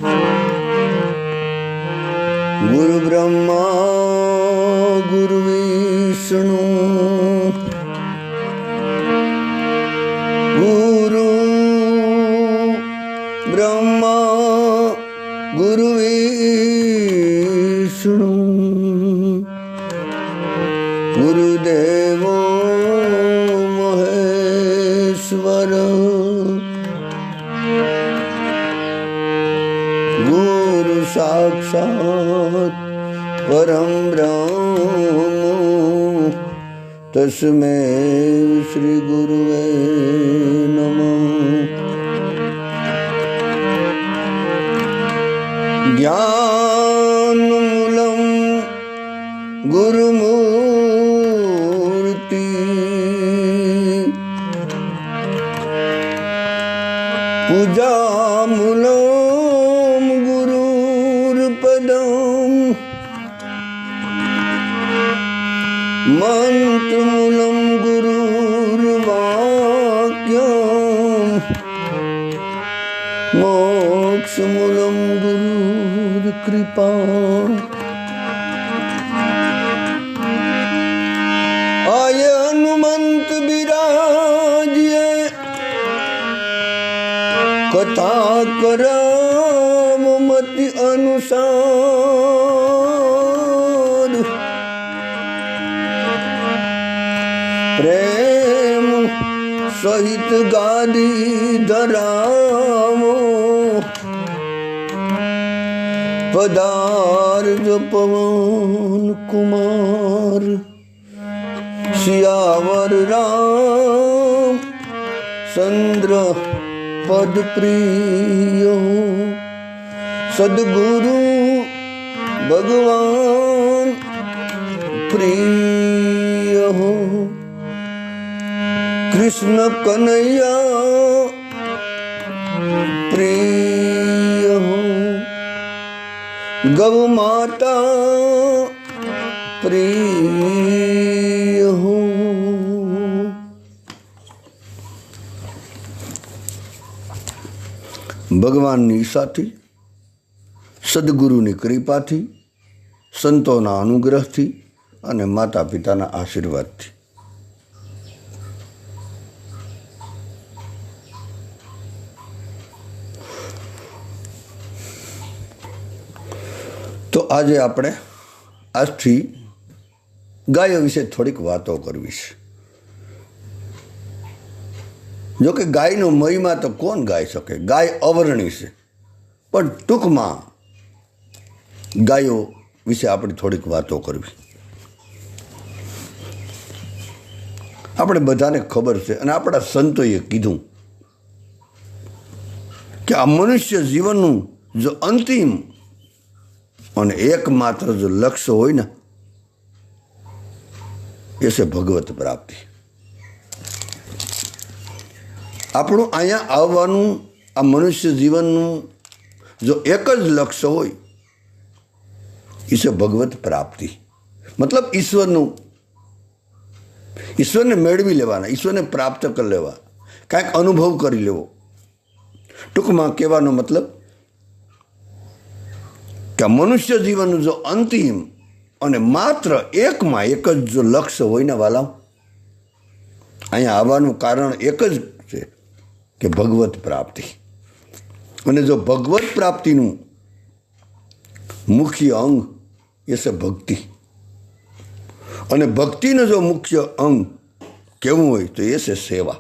गुरु ब्रह्मा गुरु विष्णु गुरु ब्रह्मा गुरु विष्णु गुरुदेवो महेश्वर गुरु साक्षात् परम ब्रह्म तस्मै श्री गुरुवे नमः। ज्ञानमूलं गुरुमूर्ति पूजामूलं गुरुर्पदम् मंत्रमूलं गुरुर्वाक्यम् मोक्षमूलं गुरुर्कृपा। आय हनुमंत विराजिए कथा करम मति अनुसार प्रेम सहित गादी धरावो पदार्थ पवन कुमार सियावर राम चंद्र पद प्रिय सदगुरु भगवान प्रिय हो कृष्ण कन्हैया प्रिय हो गौ माता प्रिय हो। ભગવાનની ઈચ્છાથી સદગુરુની કૃપાથી સંતોના અનુગ્રહથી અને માતા પિતાના આશીર્વાદથી તો આજે આપણે આજથી ગાયો વિશે થોડીક વાતો કરવી છે। જો કે ગાયનો મહિમા તો કોણ ગાઈ શકે, ગાય અવર્ણી છે, પણ ટૂંકમાં ગાયો વિશે આપણે થોડીક વાતો કરવી। આપણે બધાને ખબર છે અને આપણા સંતોએ કીધું કે આ મનુષ્ય જીવનનું જો અંતિમ અને એકમાત્ર જો લક્ષ્ય હોય ને એ છે ભગવત પ્રાપ્તિ। આપણું અહીંયા આવવાનું આ મનુષ્ય જીવનનું જો એક જ લક્ષ્ય હોય એ છે ભગવત પ્રાપ્તિ, મતલબ ઈશ્વરને મેળવી લેવાના, ઈશ્વરને પ્રાપ્ત કરી લેવા, કાંઈક અનુભવ કરી લેવો। ટૂંકમાં કહેવાનો મતલબ કે મનુષ્ય જીવનનું જો અંતિમ અને માત્ર એકમાં એક જ જો લક્ષ્ય હોય ને વાલા, અહીંયા આવવાનું કારણ એક જ છે કે ભગવત પ્રાપ્તિ। અને જો ભગવત પ્રાપ્તિનું મુખ્ય અંગ એ છે ભક્તિ, અને ભક્તિનું જો મુખ્ય અંગ કેવું હોય તો એ છે સેવા।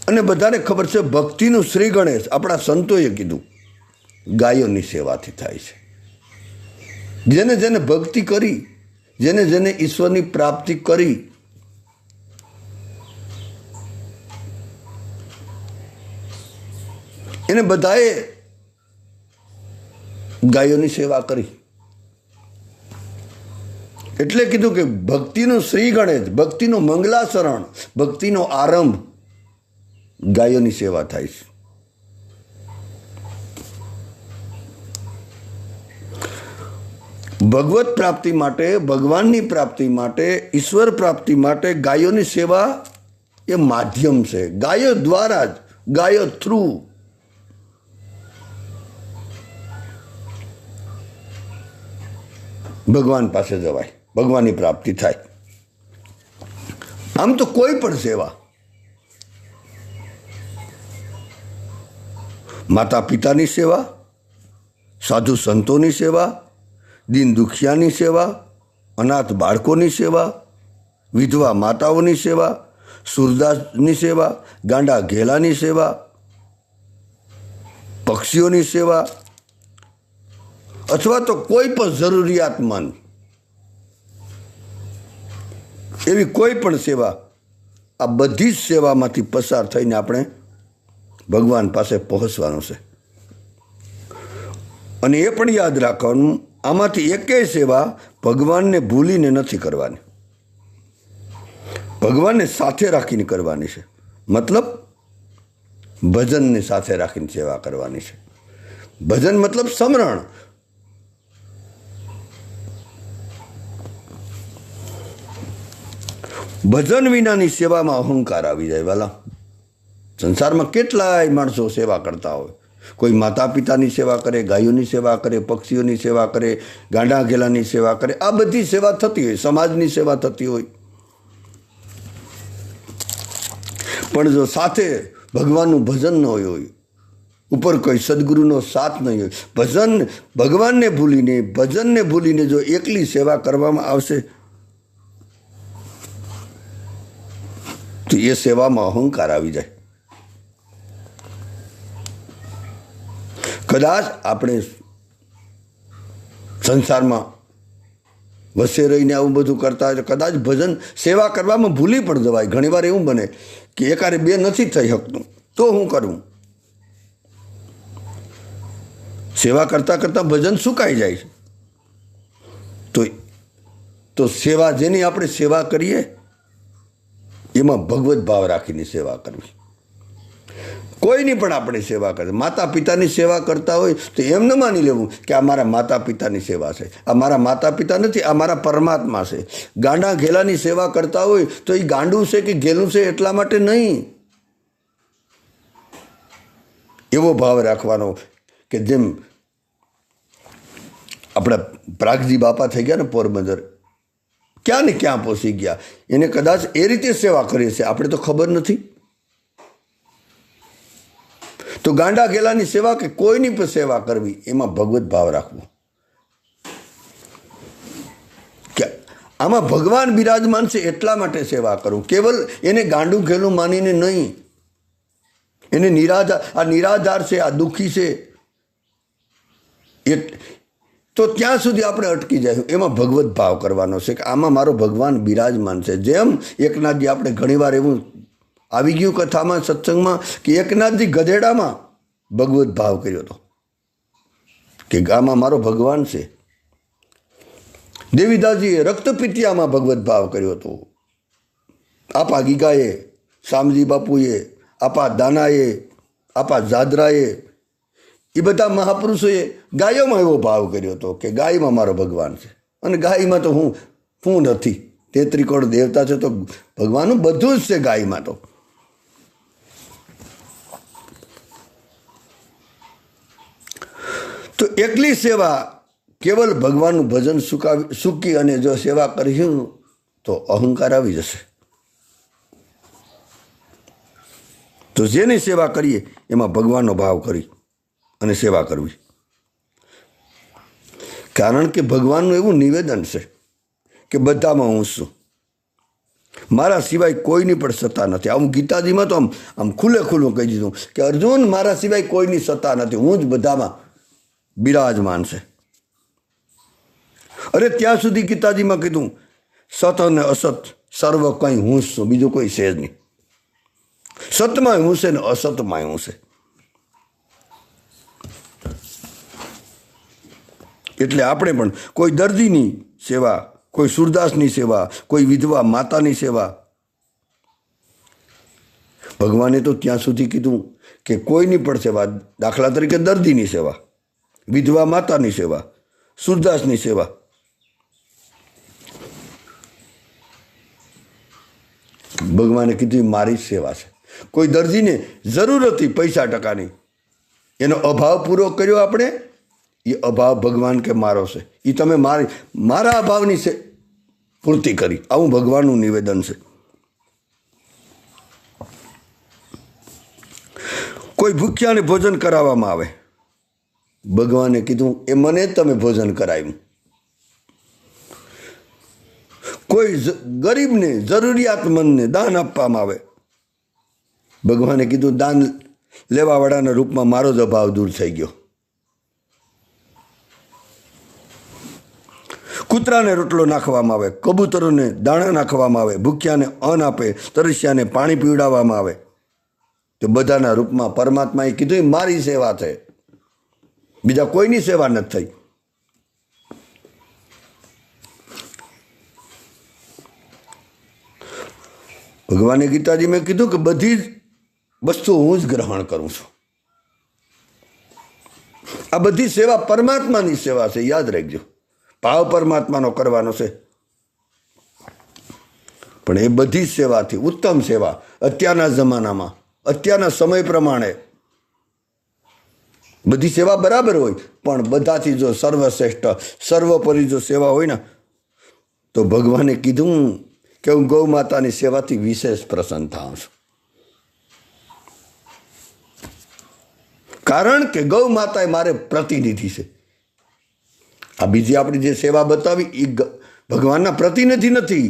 અને બધાને ખબર છે ભક્તિનું શ્રી ગણેશ આપણા સંતોએ કીધું ગાયોની સેવાથી થાય છે। જેને જેને ભક્તિ કરી, જેને જેને ઈશ્વરની પ્રાપ્તિ કરી, એને બધાએ ગાયોની સેવા કરી। એટલે કીધું કે ભક્તિનું શ્રી ગણેશ, ભક્તિનું મંગલાચરણ, ભક્તિનો આરંભ ગાયોની સેવા થાય છે। ભગવત પ્રાપ્તિ માટે, ભગવાનની પ્રાપ્તિ માટે, ઈશ્વર પ્રાપ્તિ માટે ગાયોની સેવા એ માધ્યમ છે. ગાયો દ્વારા જ, ગાયો થ્રુ ભગવાન પાસે જવાય, ભગવાનની પ્રાપ્તિ થાય. આમ તો કોઈ પણ સેવા, માતા પિતાની સેવા, સાધુ સંતોની સેવા, દીન દુખિયાની સેવા, અનાથ બાળકોની સેવા, વિધવા માતાઓની સેવા, સુરદાસની સેવા, ગાંડા ઘેલાની સેવા, પક્ષીઓની સેવા, અથવા તો કોઈ પણ જરૂરિયાતમંદ એવી કોઈ પણ સેવા, આ બધી જ સેવામાંથી પસાર થઈને આપણે ભગવાન પાસે પહોંચવાનું છે. અને એ પણ યાદ રાખવાનું, આમાંથી એકેય સેવા ભગવાનને ભૂલીને નથી કરવાની, ભગવાનને સાથે રાખીને કરવાની છે. મતલબ ભજનને સાથે રાખીને સેવા કરવાની છે. ભજન મતલબ સમરણ. ભજન વિનાની સેવામાં અહંકાર આવી જાય. વાલા, સંસારમાં કેટલાય માણસો સેવા કરતા હોય. કોઈ માતા પિતાની સેવા કરે, ગાયોની સેવા કરે, પક્ષીઓની સેવા કરે, ગાંડા ઘેલાની સેવા કરે. આ બધી સેવા થતી હોય, સમાજની સેવા થતી હોય. પણ જો સાથે ભગવાનનું ભજન ન હોય, ઉપર કોઈ સદગુરુનો સાથ નહીં હોય, ભગવાનને ભૂલીને, ભજનને ભૂલીને જો એકલી સેવા કરવામાં આવશે તો એ સેવામાં અહંકાર આવી જાય. કદાચ આપણે સંસારમાં વસે રહીને આવું બધું કરતા હોય તો કદાચ ભજન સેવા કરવામાં ભૂલી પણ જવાય. ઘણીવાર એવું બને કે એકારે બે નથી થઈ શકતું તો હું કરું. સેવા કરતાં કરતાં ભજન સુકાઈ જાય છે. તો સેવા, જેની આપણે સેવા કરીએ એમાં ભગવત ભાવ રાખીને સેવા કરવી. કોઈની પણ આપણે સેવા કરે, માતા પિતાની સેવા કરતા હોય તો એમ ન માની લેવું કે આ મારા માતા પિતાની સેવા છે, આ મારા માતા પિતા નથી, આ મારા પરમાત્મા છે. ગાંડા ઘેલાની સેવા કરતા હોય તો એ ગાંડું છે કે ઘેલું છે એટલા માટે નહીં. એવો ભાવ રાખવાનો કે જેમ આપણા પ્રાગજી બાપા થઈ ગયા ને પોરબંદર, ક્યાં ને ક્યાં પહોંચી ગયા. એને કદાચ એ રીતે સેવા કરી છે, આપણે તો ખબર નથી. તો ગાંડા ઘેલાની સેવા કે કોઈની પણ સેવા કરવી એમાં ભગવત ભાવ રાખવો કે આમાં ભગવાન બિરાજમાન છે એટલા માટે સેવા કરું. કેવલ એને ગાંડું ઘેલું માનીને નહીં. એને આ નિરાધાર છે, આ દુઃખી છે, તો ત્યાં સુધી આપણે અટકી જાય. એમાં ભગવત ભાવ કરવાનો છે કે આમાં મારો ભગવાન બિરાજમાન છે. જેમ એકનાથજી, આપણે ઘણીવાર એવું આવી ગયું કથામાં, સત્સંગમાં, કે એકનાથજી ગધેડામાં ભગવત ભાવ કર્યો હતો કે આમાં મારો ભગવાન છે. દેવીદાસજીએ રક્તપિતિયામાં ભગવત ભાવ કર્યો હતો. આપા ગીગાએ, શામજી બાપુએ, આપા દાનાએ, આપા જાદરાએ, એ બધા મહાપુરુષોએ ગાયોમાં એવો ભાવ કર્યો હતો કે ગાયમાં મારો ભગવાન છે. અને ગાયમાં તો હું નથી, 33 કરોડ દેવતા છે તો ભગવાનનું બધું જ છે ગાયમાં. તો એકલી સેવા, કેવલ ભગવાનનું ભજન સૂકી અને જો સેવા કરીશું તો અહંકાર આવી જશે. તો જેની સેવા કરીએ એમાં ભગવાનનો ભાવ કરી અને સેવા કરવી. કારણ કે ભગવાનનું એવું નિવેદન છે કે બધામાં હું છું, મારા સિવાય કોઈની પણ સત્તા નથી. આવું ગીતાજીમાં તો આમ ખુલ્લે ખુલ્લું કહી દીધું કે અર્જુન, મારા સિવાય કોઈની સત્તા નથી, હું જ બધામાં બિરાજમાન છે. અરે ત્યાં સુધી ગીતાજીમાં કીધું સત અને અસત સર્વ કંઈ હું જ છું, બીજું કોઈ છે જ નહીં. સતમાં હું છે ને અસતમાં હું છે. એટલે આપણે પણ કોઈ દર્દીની સેવા, કોઈ સુરદાસની સેવા, કોઈ વિધવા માતાની સેવા, ભગવાને તો ત્યાં સુધી કીધું કે કોઈની પણ સેવા, દાખલા તરીકે દર્દીની સેવા, વિધવા માતાની સેવા, સુરદાસની સેવા, ભગવાને કીધું એ મારી જ સેવા છે. કોઈ દર્દીને જરૂર હતી પૈસા ટકાની, એનો અભાવ પૂરો કર્યો આપણે, એ અભાવ ભગવાન કે મારો છે, એ તમે મારા અભાવની પૂર્તિ કરી. આવું ભગવાનનું નિવેદન છે. કોઈ ભૂખ્યાને ભોજન કરાવવામાં આવે, ભગવાને કીધું એ મને જ તમે ભોજન કરાવ્યું. કોઈ ગરીબને જરૂરિયાતમંદને દાન આપવામાં આવે, ભગવાને કીધું દાન લેવાવાળાના રૂપમાં મારો જ અભાવ દૂર થઈ ગયો. કૂતરાને રોટલો નાખવામાં આવે, કબૂતરોને દાણા નાખવામાં આવે, ભૂખ્યાને અન્ન આપે, તરસ્યાને પાણી પીવડાવવામાં આવે, તો બધાના રૂપમાં પરમાત્માએ કીધું એ મારી સેવા છે, બીજા કોઈની સેવા નથી થઈ. ભગવાને ગીતાજી મેં કીધું કે બધી જ વસ્તુ હું જ ગ્રહણ કરું છું. આ બધી સેવા પરમાત્માની સેવા છે, યાદ રાખજો. ભાવ પરમાત્માનો કરવાનો છે, પણ એ બધી સેવાથી ઉત્તમ સેવા અત્યારના જમાનામાં, અત્યારના સમય પ્રમાણે બધી સેવા બરાબર હોય, પણ બધાથી જો સર્વશ્રેષ્ઠ સર્વોપરી જો સેવા હોય ને, તો ભગવાને કીધું કે હું ગૌ માતાની સેવાથી વિશેષ પ્રસન્ન થાઉં છું. કારણ કે ગૌ માતા એ મારે પ્રતિનિધિ છે. આ બીજી આપણી જે સેવા બતાવી એ ભગવાનના પ્રતિનિધિ નથી,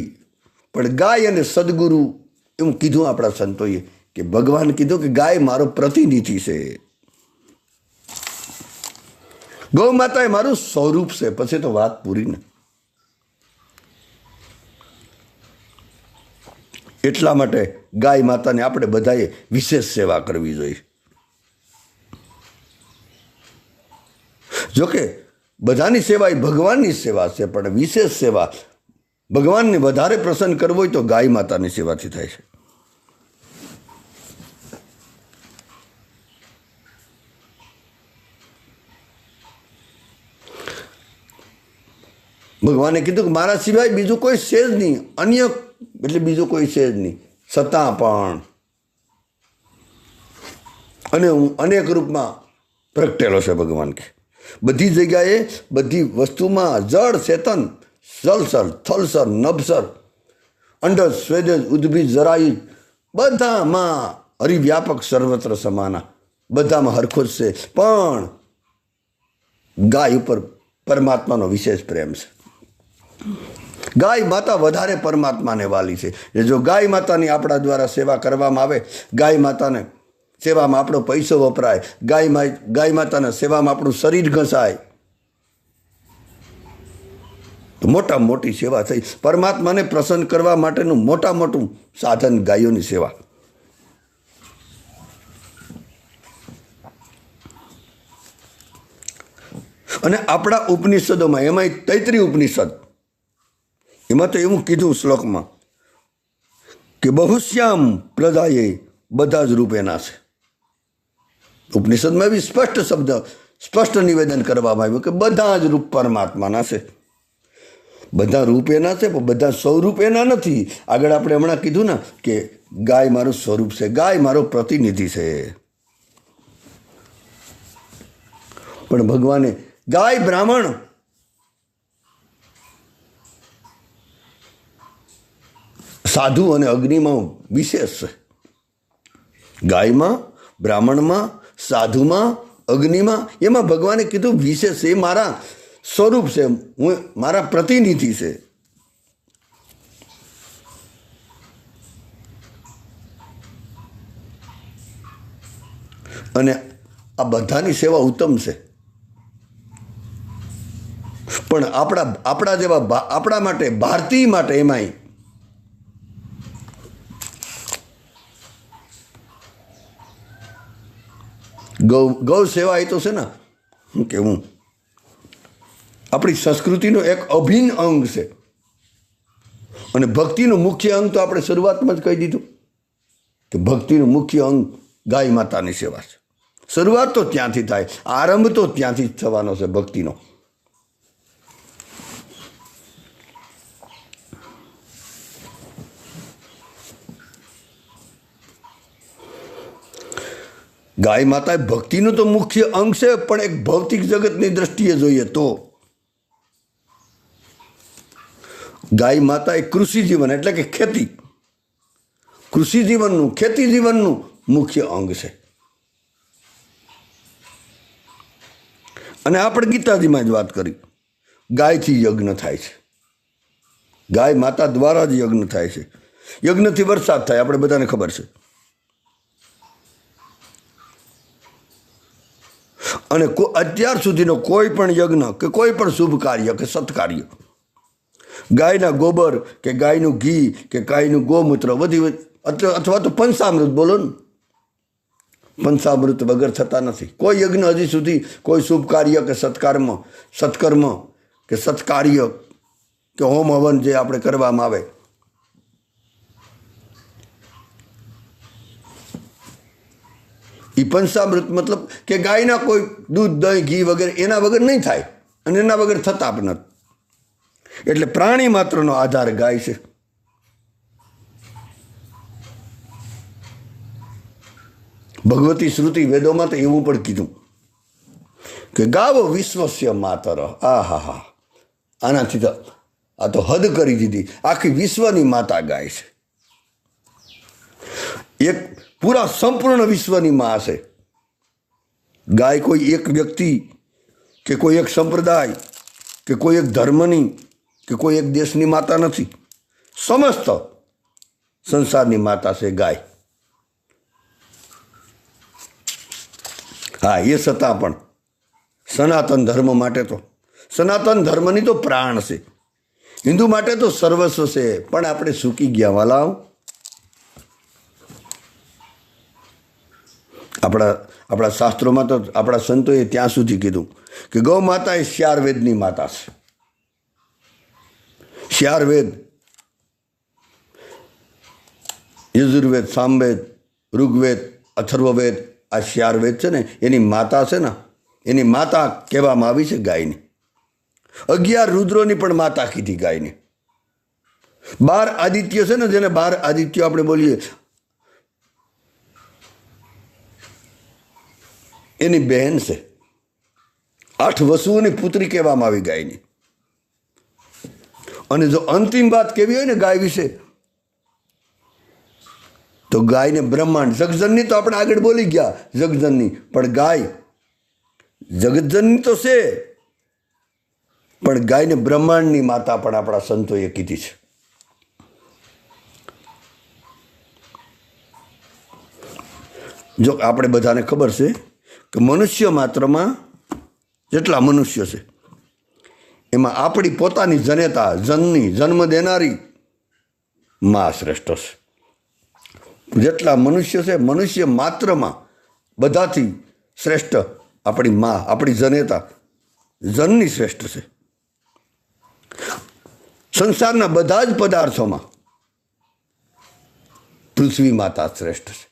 પણ ગાય અને સદગુરુ એવું કીધું આપણા સંતોએ, કે ભગવાન કીધું કે ગાય મારો પ્રતિનિધિ છે, ગૌ માતા એ મારું સ્વરૂપ છે. પછી તો વાત પૂરી ને. એટલા માટે ગાય માતાને આપણે બધાએ વિશેષ સેવા કરવી જોઈએ. જોકે બધાની સેવા એ ભગવાનની સેવા છે, પણ વિશેષ સેવા ભગવાનને વધારે પ્રસન્ન કરવો હોય તો ગાય માતાની સેવાથી થાય છે. ભગવાને કીધું કે મારા સિવાય બીજું કોઈ છે જ નહીં, અન્ય એટલે બીજું કોઈ છે જ નહીં, છતાં પણ અને હું અનેક રૂપમાં પ્રગટેલો છે. ભગવાન કે બધી જગ્યાએ બધી વસ્તુમાં જળ ચેતન જલસર થલસર નભસર અંડજ સ્વેદજ ઉદ્ભિજ જરાયુ બધામાં હરિવ્યાપક સર્વત્ર સમાના, બધામાં હરખો જ છે. પણ ગાય ઉપર પરમાત્માનો વિશેષ પ્રેમ છે. ગાય માતા વધારે પરમાત્માને વાલી છે. જો ગાય માતાની આપણા દ્વારા સેવા કરવામાં આવે, ગાય માતાને સેવામાં આપણો પૈસો વપરાય, ગાય માતાના સેવામાં આપણું શરીર ઘસાય, તો મોટામાં મોટી સેવા થઈ. પરમાત્માને પ્રસન્ન કરવા માટેનું મોટું સાધન ગાયોની સેવા. અને આપણા ઉપનિષદોમાં, એમાંય તૈત્રીય ઉપનિષદ, એમાં તો એવું કીધું શ્લોકમાં કે બહુશ્યામ પ્રજાએ બધા જ રૂપ એના છે. ઉપનિષદમાં બી સ્પષ્ટ નિવેદન કરવામાં આવ્યું કે બધા જ રૂપ પરમાત્માના છે. બધા રૂપ એના છે, પણ બધા સ્વરૂપ એના નથી. આગળ આપણે હમણાં કીધું ને કે ગાય મારું સ્વરૂપ છે, ગાય મારો પ્રતિનિધિ છે. પણ ભગવાને ગાય બ્રાહ્મણ સાધુ અને અગ્નિમાં વિશેષ છે. ગાયમાં, બ્રાહ્મણમાં, સાધુમાં, અગ્નિમાં, એમાં ભગવાને કીધું વિશેષ. એ મારા સ્વરૂપ છે, હું મારા પ્રતિનિધિ છે. અને આ બધાની સેવા ઉત્તમ છે. પણ આપણા જેવા આપણા માટે, ભારતીય માટે, એમાંય ગૌ સેવા એ તો છે ને, શું કહેવું, આપણી સંસ્કૃતિનો એક અભિન્ન અંગ છે. અને ભક્તિનું મુખ્ય અંગ તો આપણે શરૂઆતમાં જ કહી દીધું કે ભક્તિનું મુખ્ય અંગ ગાય માતાની સેવા છે. શરૂઆત તો ત્યાંથી થાય, આરંભ તો ત્યાંથી જ થવાનો છે ભક્તિનો. ગાય માતા એ ભક્તિનું તો મુખ્ય અંગ છે, પણ એક ભૌતિક જગતની દ્રષ્ટિએ જોઈએ તો ગાય માતા એ કૃષિ જીવન એટલે કે ખેતી, કૃષિ જીવનનું, ખેતી જીવનનું મુખ્ય અંગ છે. અને આપણે ગીતાજીમાં જ વાત કરી, ગાયથી યજ્ઞ થાય છે, ગાય માતા દ્વારા જ યજ્ઞ થાય છે. યજ્ઞથી વરસાદ થાય, આપણે બધાને ખબર છે. અને અત્યાર સુધીનો કોઈ પણ યજ્ઞ કે કોઈ પણ શુભ કાર્ય કે સત્કાર્ય ગાયના ગોબર કે ગાયનું ઘી કે ગાયનું ગોમૂત્ર અથવા તો પંચામૃત, બોલો ને, પંચામૃત વગર થતા નથી કોઈ યજ્ઞ. હજી સુધી કોઈ શુભ કાર્ય કે સત્કર્મ કે સત્કાર્ય કે હોમ હવન જે આપણે કરવામાં આવે, એ પંચામૃત મતલબ કે ગાયના કોઈ દૂધ, દહીં, ઘી વગેરે એના વગર નહીં થાય, અને એના વગર થતા પણ નથી. એટલે પ્રાણી માત્રનો આધાર ગાય છે. ભગવતી શ્રુતિ વેદોમાં તો એવું પણ કીધું કે ગાવો વિશ્વસ્ય માતર. આહા, આનાથી તો આ તો હદ કરી દીધી. આખી વિશ્વની માતા ગાય છે. એક પૂરા સંપૂર્ણ વિશ્વની માં છે ગાય. કોઈ એક વ્યક્તિ કે કોઈ એક સંપ્રદાય કે કોઈ એક ધર્મની કે કોઈ એક દેશની માતા નથી. સમસ્ત સંસારની માતા છે ગાય. હા, એ છતાં પણ સનાતન ધર્મ માટે તો, સનાતન ધર્મની તો પ્રાણ છે, હિન્દુ માટે તો સર્વસ્વ છે. પણ આપણે ચૂકી ગયા વાલાઓ. આપણા શાસ્ત્રોમાં તો આપણા સંતોએ ત્યાં સુધી કીધું કે ગૌ માતા એ 4 વેદની માતા છે. 4 વેદ, યજુર્વેદ, સામવેદ, ઋગ્વેદ, અથર્વવેદ, આ 4 વેદ છે ને, એની માતા છે ને, એની માતા કહેવામાં આવી છે ગાયની. 11 રુદ્રોની પણ માતા કીધી ગાયની. 12 આદિત્ય છે ને, જેને 12 આદિત્યો આપણે બોલીએ, એની બહેન છે. 8 વસુઓની પુત્રી કહેવામાં આવી ગાયની. અને જો અંતિમ વાત કેવી હોય ને ગાય વિશે, તો ગાયને બ્રહ્માંડ, જગજનની તો આપણે આગળ બોલી ગયા, જગજનની, પણ ગાય જગતજનની તો છે, પણ ગાયને બ્રહ્માંડની માતા પણ આપણા સંતોએ કીધી છે. જો આપણે બધાને ખબર છે કે મનુષ્ય માત્રમાં જેટલા મનુષ્ય છે એમાં આપણી પોતાની જનેતા, જન્મ દેનારી માં શ્રેષ્ઠ છે. જેટલા મનુષ્ય છે, મનુષ્ય માત્રમાં બધાથી શ્રેષ્ઠ આપણી માં, આપણી જનેતા, જનની શ્રેષ્ઠ છે. સંસારના બધા જ પદાર્થોમાં પૃથ્વી માતા શ્રેષ્ઠ છે.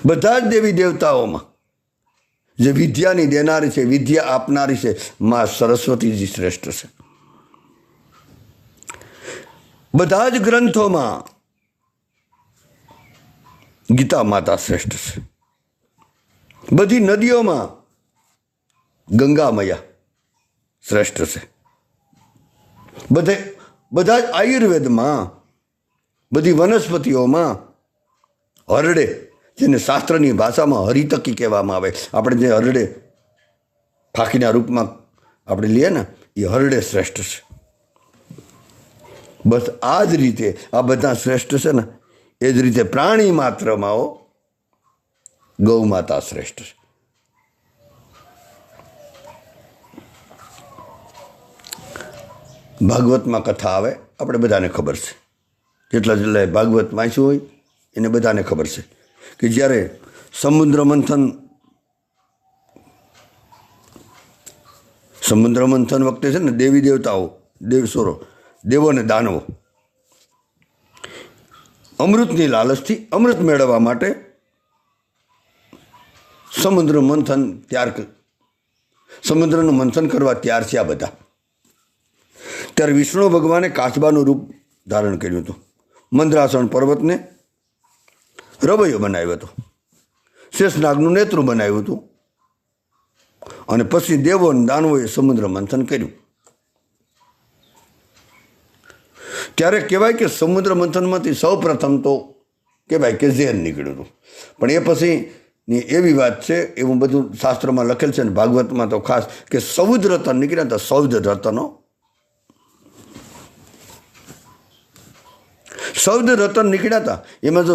બધા જ દેવી દેવતાઓમાં જે વિદ્યાની દેનારી છે, વિદ્યા આપનારી છે, માં સરસ્વતીજી શ્રેષ્ઠ છે. બધા જ ગ્રંથોમાં ગીતા માતા શ્રેષ્ઠ છે. બધી નદીઓમાં ગંગા મૈયા શ્રેષ્ઠ છે. બધા જ આયુર્વેદમાં, બધી વનસ્પતિઓમાં હરડે, જેને શાસ્ત્રની ભાષામાં હરિતકી કહેવામાં આવે, આપણે જે હરડે ફાંકીના રૂપમાં આપણે લઈએ ને, એ હરડે શ્રેષ્ઠ છે. બસ આ જ રીતે આ બધા શ્રેષ્ઠ છે ને, એ જ રીતે પ્રાણી માત્રમાં ગૌ માતા શ્રેષ્ઠ છે. ભાગવતમાં કથા આવે, આપણે બધાને ખબર છે, જેટલા ભાગવત વાંચ્યું હોય એને બધાને ખબર છે કે જ્યારે સમુદ્ર મંથન વખતે છે ને, દેવી દેવતાઓ, દેવો અને દાનવો અમૃતની લાલચથી અમૃત મેળવવા માટે સમુદ્રનું મંથન કરવા તૈયાર છે આ બધા. ત્યારે વિષ્ણુ ભગવાને કાચબાનું રૂપ ધારણ કર્યું હતું. મંદ્રાસણ પર્વતને રવૈયો બનાવ્યો હતો, શેષનાગનું નેતૃ બનાવ્યું હતું, અને પછી દેવો અને દાનવોએ સમુદ્ર મંથન કર્યું. ત્યારે કહેવાય કે સમુદ્ર મંથનમાંથી સૌ પ્રથમ તો કહેવાય કે ઝેર નીકળ્યું હતું. પણ એ પછીની એવી વાત છે, એવું બધું શાસ્ત્રમાં લખેલ છે, ને ભાગવતમાં તો ખાસ, કે 14 રતન નીકળ્યા હતા. 14 રતનો, 14 રતન નીકળ્યા હતા. એમાં જો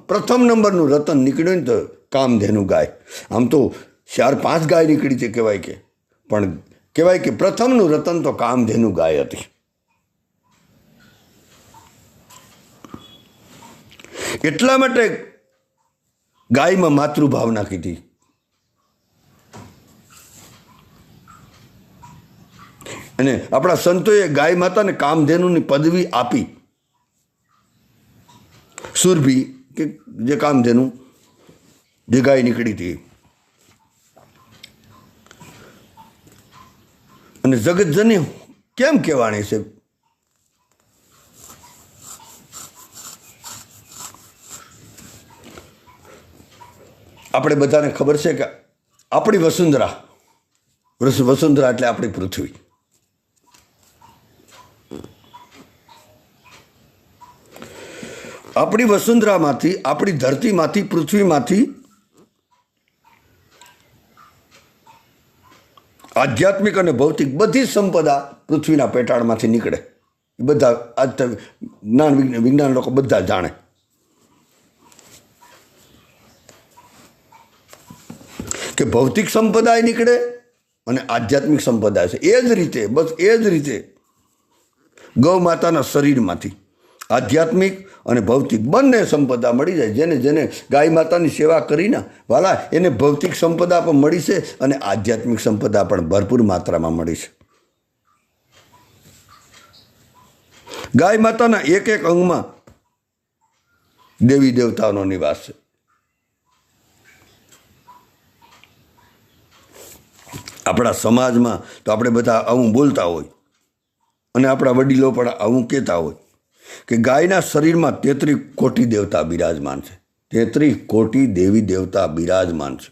પ્રથમ નંબરનું રતન નીકળ્યું ને તો કામધેનુ ગાય. આમ તો 4-5 ગાય નીકળી છે કહેવાય કે, પણ કહેવાય કે પ્રથમનું રતન તો કામધેનુ ગાય હતી. એટલા માટે ગાયમાં માતૃભાવ નાખી હતી. અને આપણા સંતોએ ગાય માતાને કામધેનુની પદવી આપી. સુરભી કે જે કામધેનુ જે ગાય નીકળી હતી. અને જગતજનની કેમ કહેવાણી છે? આપણે બધાને ખબર છે કે આપણી વસુંધરા એટલે આપણી પૃથ્વી. આપણી વસુંધરામાંથી, આપણી ધરતીમાંથી, પૃથ્વીમાંથી આધ્યાત્મિક અને ભૌતિક બધી જ સંપદા પૃથ્વીના પેટાળમાંથી નીકળે. એ બધા આજ વિજ્ઞાન લોકો બધા જાણે. કે ભૌતિક સંપદાય નીકળે અને આધ્યાત્મિક સંપદા છે. એ જ રીતે ગૌ માતાના શરીરમાંથી આધ્યાત્મિક અને ભૌતિક બંને સંપદા મળી જાય. જેને ગાય માતાની સેવા કરીને વાલા એને ભૌતિક સંપદા પણ મળી છે અને આધ્યાત્મિક સંપદા પણ ભરપૂર માત્રામાં મળી છે. ગાય માતાના એક અંગમાં દેવી દેવતાઓનો નિવાસ છે. આપણા સમાજમાં તો આપણે બધા આવું બોલતા હોય, અને આપણા વડીલો પણ આવું કહેતા હોય કે ગાયના શરીરમાં 33 કોટી દેવતા બિરાજમાન છે. 33 કોટી દેવી દેવતા બિરાજમાન છે.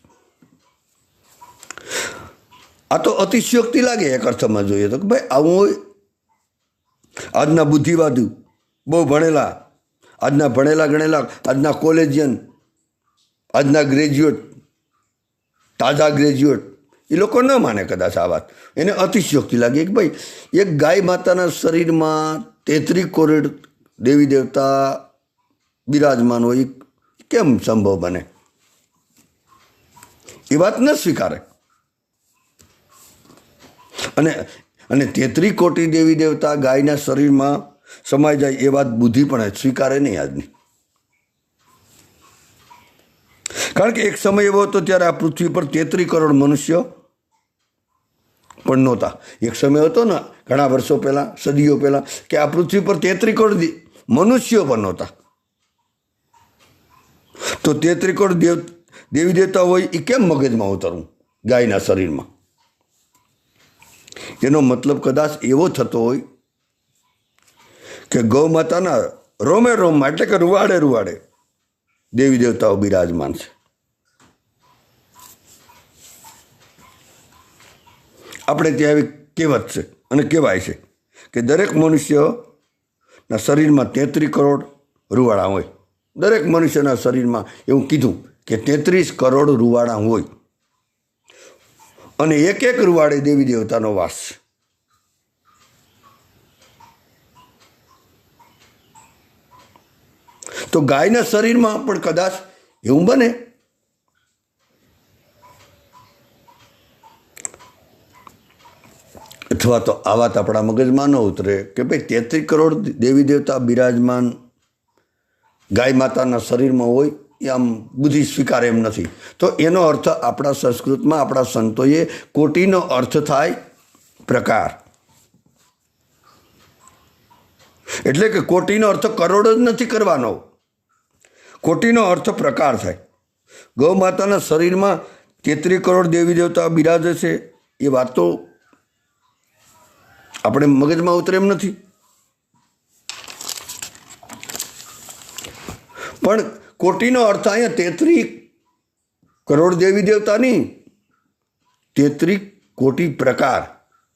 આ તો અતિશયોક્તિ લાગે એક અર્થમાં જોઈએ તો, કે ભાઈ આવું હોય. આજના બુદ્ધિવાદી, બહુ ભણેલા, આજના ભણેલા ગણેલા, આજના કોલેજિયન, આજના ગ્રેજ્યુએટ, તાજા ગ્રેજ્યુએટ, એ લોકો ન માને કદાચ આ વાત. એને અતિશયોક્તિ લાગે કે ભાઈ એક ગાય માતાના શરીરમાં 33 કરોડ દેવી દેવતા બિરાજમાન હોય, કેમ સંભવ બને? એ વાત ન સ્વીકારે. અને 33 કોટી દેવી દેવતા ગાયના શરીરમાં સમાઈ જાય એ વાત બુદ્ધિ પણ સ્વીકારે નહીં આજની. કારણ કે એક સમય એવો હતો ત્યારે આ પૃથ્વી પર 33 કરોડ મનુષ્ય પણ નહોતા. એક સમય હતો ને ઘણા વર્ષો પહેલાં, સદીઓ પહેલાં, કે આ પૃથ્વી પર 33 કરોડ મનુષ્યો પણ નહોતા. તો 33 કરોડ દેવી દેવતા હોય એ કેમ મગજમાં ઉતરવું ગાયના શરીરમાં? એનો મતલબ કદાચ એવો થતો હોય કે ગૌ માતાના રોમે રોમમાં, એટલે કે રૂવાડે દેવી દેવતાઓ બિરાજમાન છે. આપણે ત્યાં એવી કહેવત છે અને કહેવાય છે કે દરેક મનુષ્યના શરીરમાં 33 કરોડ રૂવાડા હોય. દરેક મનુષ્યના શરીરમાં એવું કીધું કે 33 કરોડ રૂવાડા હોય, અને એક રૂવાડે દેવી દેવતાનો વાસ છે. તો ગાયના શરીરમાં પણ કદાચ એવું બને. અથવા તો આ વાત આપણા મગજમાં ન ઉતરે કે ભાઈ 33 કરોડ દેવી દેવતા બિરાજમાન ગાય માતાના શરીરમાં હોય, એ આમ બુદ્ધિ સ્વીકારે એમ નથી. તો એનો અર્થ આપણા સંસ્કૃતમાં આપણા સંતોએ કોટીનો અર્થ થાય પ્રકાર. એટલે કે કોટીનો અર્થ કરોડ જ નથી કરવાનો, કોટીનો અર્થ પ્રકાર થાય. ગૌ માતાના શરીરમાં 33 કરોડ દેવી દેવતા બિરાજે છે એ વાત તો આપણે મગજમાં ઉતરે એમ નથી. પણ કોટીનો અર્થ અહીંયા 33 કરોડ દેવી દેવતા નહીં, 33 કોટી પ્રકાર.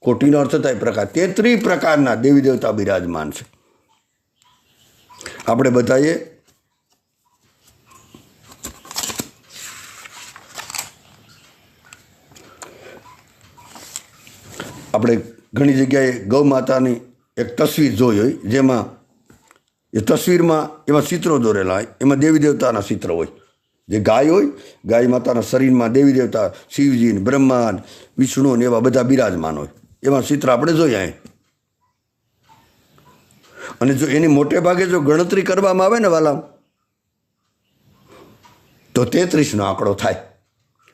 કોટીનો અર્થ થાય પ્રકાર. 33 પ્રકારના દેવી દેવતા બિરાજમાન છે. આપણે બતાવીએ આપણે ઘણી જગ્યાએ ગૌ માતાની એક તસવીર જોઈ હોય, જેમાં એ તસવીરમાં એમાં ચિત્રો દોરેલા હોય, એમાં દેવી દેવતાના ચિત્ર હોય. જે ગાય હોય, ગાય માતાના શરીરમાં દેવી દેવતા શિવજી, બ્રહ્મા, વિષ્ણુ ને એવા બધા બિરાજમાન હોય. એવા ચિત્ર આપણે જોયા. અને જો એની મોટે ભાગે જો ગણતરી કરવામાં આવે ને વાલા, તો 33નો આંકડો થાય.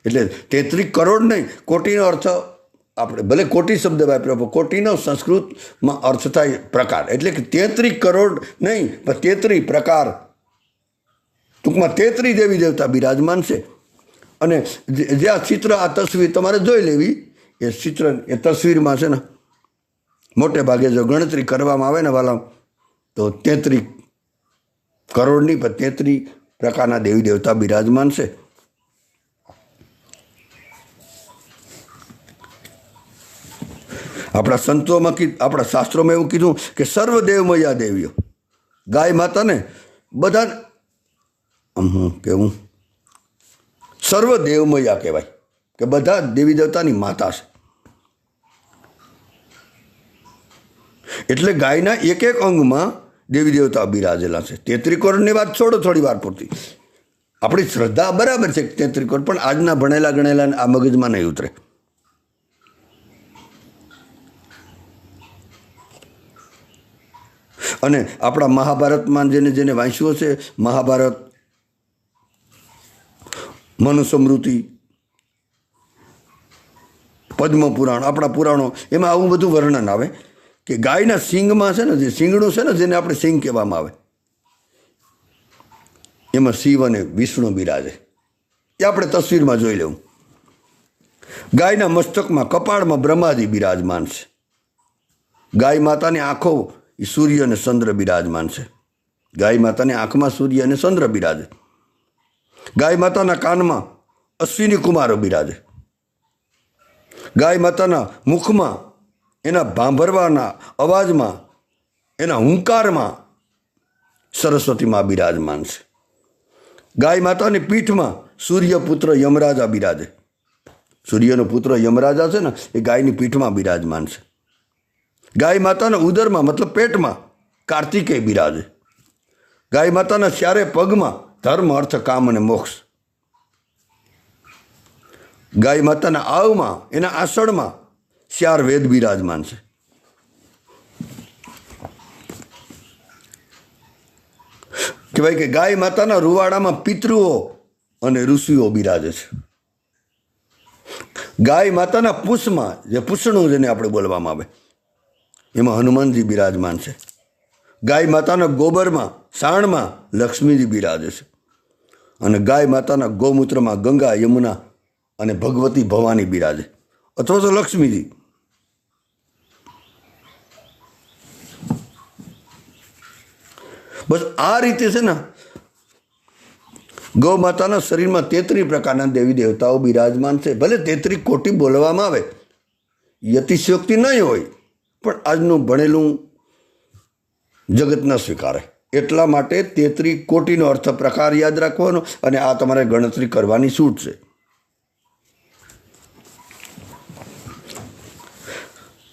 એટલે 33 કરોડ નહીં, કોટીનો અર્થ આપણે ભલે કોટી શબ્દ વાપર્યો, પણ કોટીનો સંસ્કૃતમાં અર્થ થાય પ્રકાર. એટલે કે 33 કરોડ નહીં, પણ 33 પ્રકાર, ટૂંકમાં 33 દેવી દેવતા બિરાજમાન છે. અને જે આ ચિત્ર, આ તસવીર તમારે જોઈ લેવી. એ ચિત્ર, એ તસવીરમાં છે ને, મોટે ભાગે જો ગણતરી કરવામાં આવે ને વાલા, તો 33 કરોડની, પણ 33 પ્રકારના દેવી દેવતા બિરાજમાન છે. આપણા સંતોમાં, આપણા શાસ્ત્રોમાં એવું કીધું કે સર્વદેવમયા દેવીઓ, ગાય માતાને બધા કેવું સર્વદેવમયા કહેવાય, કે બધા દેવી દેવતાની માતા છે. એટલે ગાયના એક એક અંગમાં દેવી દેવતા બિરાજેલા છે. 33 કરોડની વાત છોડો થોડી વાર પૂરતી. આપણી શ્રદ્ધા બરાબર છે 33 કરોડ, પણ આજના ભણેલા ગણેલા આ મગજમાં નહીં ઉતરે. અને આપણા મહાભારતમાં જેને વાંચ્યું છે, મહાભારત, મનુસ્મૃતિ, પદ્મપુરાણ, આપણા પુરાણો, એમાં આવું બધું વર્ણન આવે કે ગાયના સિંગમાં છે ને, જે સિંગણું છે ને, જેને આપણે સિંગ કહેવામાં આવે, એમાં શિવ અને વિષ્ણુ બિરાજે. એ આપણે તસવીરમાં જોઈ લેવું. ગાયના મસ્તકમાં, કપાળમાં બ્રહ્માજી બિરાજમાન છે. ગાય માતાની આંખો એ સૂર્ય અને ચંદ્ર બિરાજમાન છે. ગાય માતાની આંખમાં સૂર્ય અને ચંદ્ર બિરાજે. ગાય માતાના કાનમાં અશ્વિની કુમારો બિરાજે. ગાય માતાના મુખમાં, એના ભાંભરવાના અવાજમાં, એના હુંકારમાં સરસ્વતી માં બિરાજમાન છે. ગાય માતાની પીઠમાં સૂર્યપુત્ર યમરાજા બિરાજે. સૂર્યનો પુત્ર યમરાજા છે ને, એ ગાયની પીઠમાં બિરાજમાન છે. ગાય માતાના ઉદરમાં, મતલબ પેટમાં, કાર્તિકેય બિરાજે. ગાય માતાના ચારે પગમાં ધર્મ, અર્થ, કામ અને મોક્ષ. ગાય માતાના આવમાં, એના આસળમાં 4 વેદ બિરાજમાન છે. કહેવાય કે ગાય માતાના રૂવાડામાં પિતૃઓ અને ઋષિઓ બિરાજે છે. ગાય માતાના પૂછમાં, જે પૂછણું જેને આપણે બોલવામાં આવે, એમાં હનુમાનજી બિરાજમાન છે. ગાય માતાના ગોબરમાં, સાણમાં લક્ષ્મીજી બિરાજે છે. અને ગાય માતાના ગૌમૂત્રમાં ગંગા, યમુના અને ભગવતી ભવાની બિરાજે, અથવા તો લક્ષ્મીજી. બસ આ રીતે છે ને, ગૌ માતાના શરીરમાં 33 પ્રકારના દેવી દેવતાઓ બિરાજમાન છે. ભલે 33 કોટી બોલવામાં આવે, યતિશયોક્તિ નહીં હોય, પણ આજનું ભણેલું જગત ન સ્વીકારે. એટલા માટે 33 કોટીનો અર્થ પ્રકાર યાદ રાખવાનો, અને આ તમારે ગણતરી કરવાની છૂટ છે.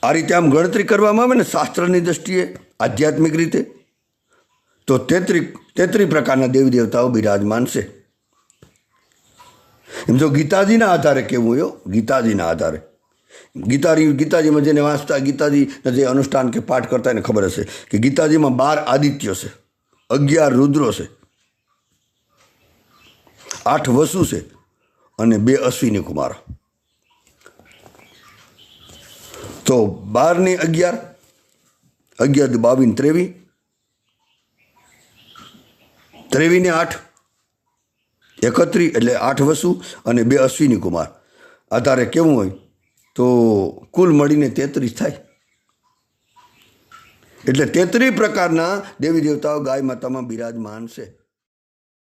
આ રીતે આમ ગણતરી કરવામાં આવે ને, શાસ્ત્રની દ્રષ્ટિએ, આધ્યાત્મિક રીતે, તો 33 પ્રકારના દેવી દેવતાઓ બિરાજમાન છે. એમ જો ગીતાજીના આધારે કેવું હોય, ગીતાજીના આધારે, ગીતાજીમાં જેને વાંચતા, ગીતાજીના જે અનુષ્ઠાન કે પાઠ કરતા એને ખબર હશે કે ગીતાજીમાં 12 આદિત્યો છે, 11 રુદ્રો છે, 8 વસુ છે અને 2 અશ્વિની કુમારો. તો 12 ને 11, 11 22 23, 23 ને 8, 31, એટલે 8 વસુ અને 2 અશ્વિની કુમાર. આધારે કેવું હોય તો કુલ મળીને 33 થાય. એટલે 33 પ્રકારના દેવી દેવતાઓ ગાય માતામાં બિરાજમાન છે.